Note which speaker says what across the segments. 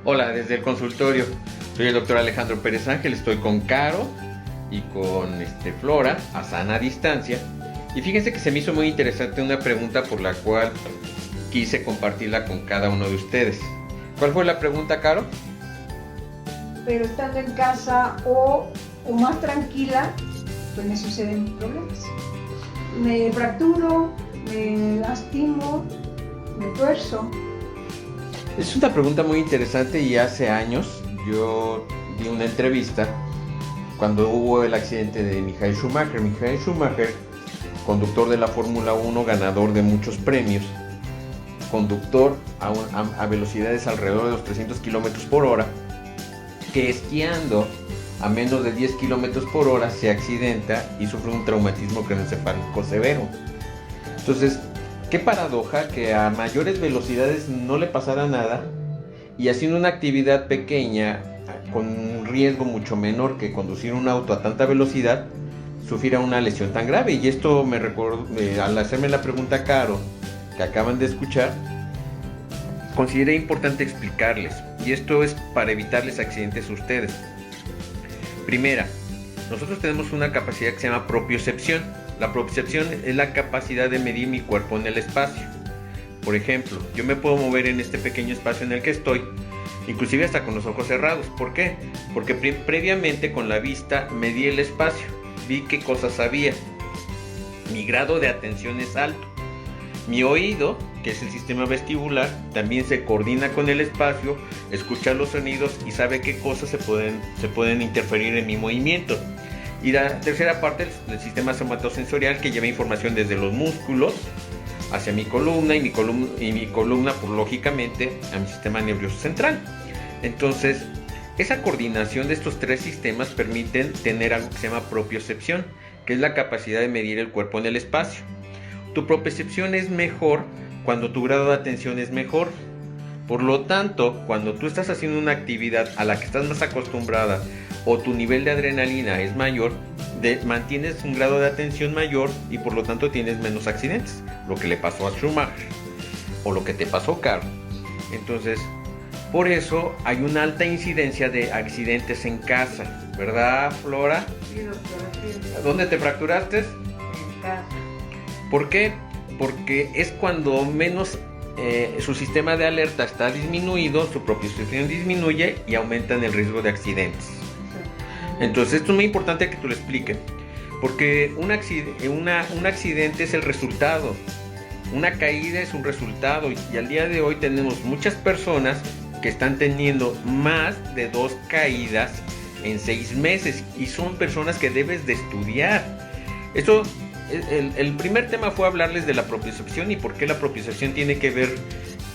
Speaker 1: Hola, desde el consultorio. Soy el doctor Alejandro Pérez Ángel, estoy con Caro y con Flora, a sana distancia. Y fíjense que se me hizo muy interesante una pregunta por la cual quise compartirla con cada uno de ustedes. ¿Cuál fue la pregunta, Caro?
Speaker 2: Pero estando en casa o más tranquila, pues me suceden problemas. Me fracturo, me lastimo, me tuerzo.
Speaker 1: Es una pregunta muy interesante y hace años yo di una entrevista cuando hubo el accidente de Michael Schumacher. Michael Schumacher, conductor de la Fórmula 1, ganador de muchos premios, conductor a velocidades alrededor de los 300 kilómetros por hora, que esquiando a menos de 10 kilómetros por hora se accidenta y sufre un traumatismo craneoencefálico severo. Entonces, qué paradoja que a mayores velocidades no le pasara nada y haciendo una actividad pequeña con un riesgo mucho menor que conducir un auto a tanta velocidad sufriera una lesión tan grave. Y esto me recordó, al hacerme la pregunta a Caro, que acaban de escuchar, consideré importante explicarles, y esto es para evitarles accidentes a ustedes. Primera, nosotros tenemos una capacidad que se llama propiocepción. La propiocepción es la capacidad de medir mi cuerpo en el espacio. Por ejemplo, yo me puedo mover en este pequeño espacio en el que estoy, inclusive hasta con los ojos cerrados. ¿Por qué? Porque previamente con la vista medí el espacio, vi qué cosas había. Mi grado de atención es alto. Mi oído, que es el sistema vestibular, también se coordina con el espacio, escucha los sonidos y sabe qué cosas se pueden interferir en mi movimiento. Y la tercera parte, el sistema somatosensorial, que lleva información desde los músculos hacia mi columna y mi columna, por lógicamente, a mi sistema nervioso central. Entonces, esa coordinación de estos tres sistemas permiten tener algo que se llama propiocepción, que es la capacidad de medir el cuerpo en el espacio. Tu propiocepción es mejor cuando tu grado de atención es mejor. Por lo tanto, cuando tú estás haciendo una actividad a la que estás más acostumbrada o tu nivel de adrenalina es mayor, mantienes un grado de atención mayor y por lo tanto tienes menos accidentes. Lo que le pasó a Schumacher o lo que te pasó, Carl. Entonces, por eso hay una alta incidencia de accidentes en casa, ¿verdad, Flora?
Speaker 2: Sí, doctora, sí.
Speaker 1: ¿Dónde te fracturaste?
Speaker 2: En casa.
Speaker 1: ¿Por qué? Porque es cuando menos su sistema de alerta está disminuido, su propiocepción disminuye y aumentan el riesgo de accidentes. Entonces esto es muy importante que tú lo expliques, porque un accidente es el resultado, una caída es un resultado, y al día de hoy tenemos muchas personas que están teniendo más de 2 caídas en 6 meses y son personas que debes de estudiar. Esto, el primer tema fue hablarles de la propiocepción y por qué la propiocepción tiene que ver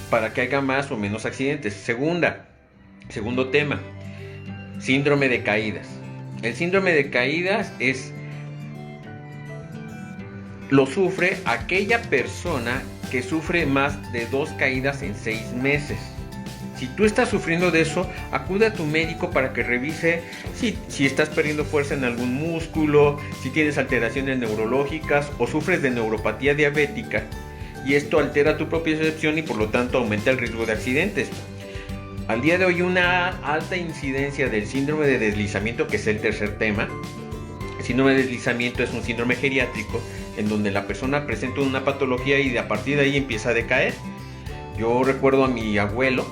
Speaker 1: para que haya más o menos accidentes. Segundo tema, síndrome de caídas. El síndrome de caídas lo sufre aquella persona que sufre más de 2 caídas en 6 meses. Si tú estás sufriendo de eso, acude a tu médico para que revise si estás perdiendo fuerza en algún músculo, si tienes alteraciones neurológicas o sufres de neuropatía diabética, y esto altera tu propiocepción y por lo tanto aumenta el riesgo de accidentes. Al día de hoy una alta incidencia del síndrome de deslizamiento, que es el tercer tema. El síndrome de deslizamiento es un síndrome geriátrico en donde la persona presenta una patología y a partir de ahí empieza a decaer. Yo recuerdo a mi abuelo,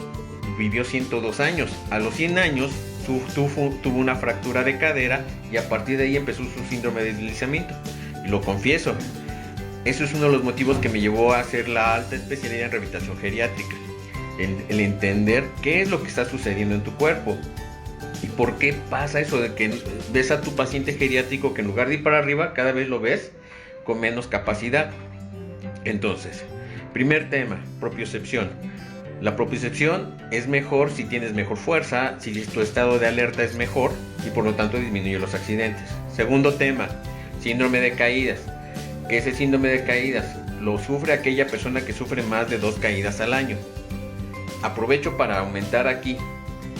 Speaker 1: vivió 102 años. A los 100 años tuvo una fractura de cadera y a partir de ahí empezó su síndrome de deslizamiento. Y lo confieso, eso es uno de los motivos que me llevó a hacer la alta especialidad en rehabilitación geriátrica. El entender qué es lo que está sucediendo en tu cuerpo y por qué pasa eso de que ves a tu paciente geriátrico que en lugar de ir para arriba cada vez lo ves con menos capacidad. Entonces, primer tema, propiocepción. La propiocepción es mejor si tienes mejor fuerza, si tu estado de alerta es mejor y por lo tanto disminuye los accidentes. Segundo tema, síndrome de caídas. ¿Qué es el síndrome de caídas? Lo sufre aquella persona que sufre más de 2 caídas al año. Aprovecho para aumentar aquí.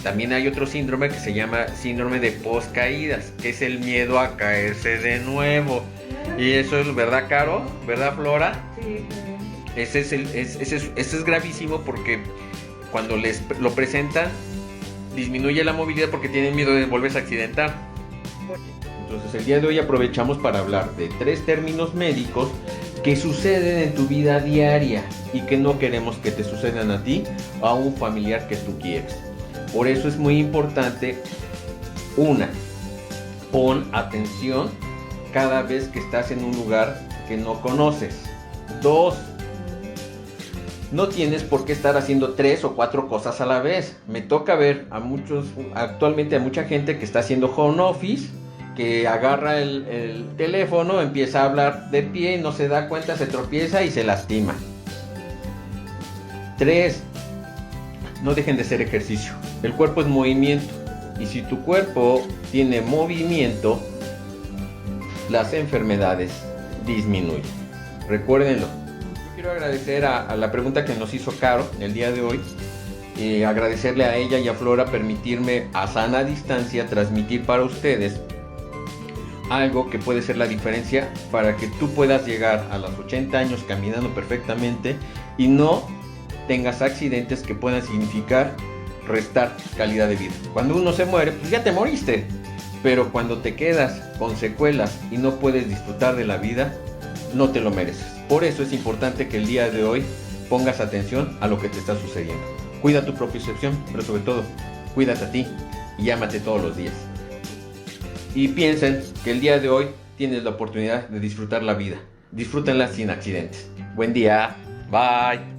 Speaker 1: También hay otro síndrome que se llama síndrome de poscaídas, que es el miedo a caerse de nuevo. Y eso es verdad, Caro, ¿verdad, Flora?
Speaker 2: Sí.
Speaker 1: Ese es gravísimo porque cuando lo presentan disminuye la movilidad porque tienen miedo de volverse a accidentar. Entonces el día de hoy aprovechamos para hablar de 3 términos médicos que suceden en tu vida diaria y que no queremos que te sucedan a ti o a un familiar que tú quieres. Por eso es muy importante, pon atención cada vez que estás en un lugar que no conoces. 2, no tienes por qué estar haciendo 3 o 4 cosas a la vez. Me toca ver actualmente a mucha gente que está haciendo home office, que agarra el teléfono, empieza a hablar de pie, no se da cuenta, se tropieza y se lastima. 3, no dejen de hacer ejercicio. El cuerpo es movimiento y si tu cuerpo tiene movimiento, las enfermedades disminuyen. Recuérdenlo. Yo quiero agradecer a la pregunta que nos hizo Caro el día de hoy. Agradecerle a ella y a Flora permitirme a sana distancia transmitir para ustedes algo que puede ser la diferencia para que tú puedas llegar a los 80 años caminando perfectamente y no tengas accidentes que puedan significar restar calidad de vida. Cuando uno se muere, pues ya te moriste, pero cuando te quedas con secuelas y no puedes disfrutar de la vida, no te lo mereces. Por eso es importante que el día de hoy pongas atención a lo que te está sucediendo. Cuida tu propia excepción, pero sobre todo, cuídate a ti y ámate todos los días. Y piensen que el día de hoy tienes la oportunidad de disfrutar la vida. Disfrútenla sin accidentes. Buen día. Bye.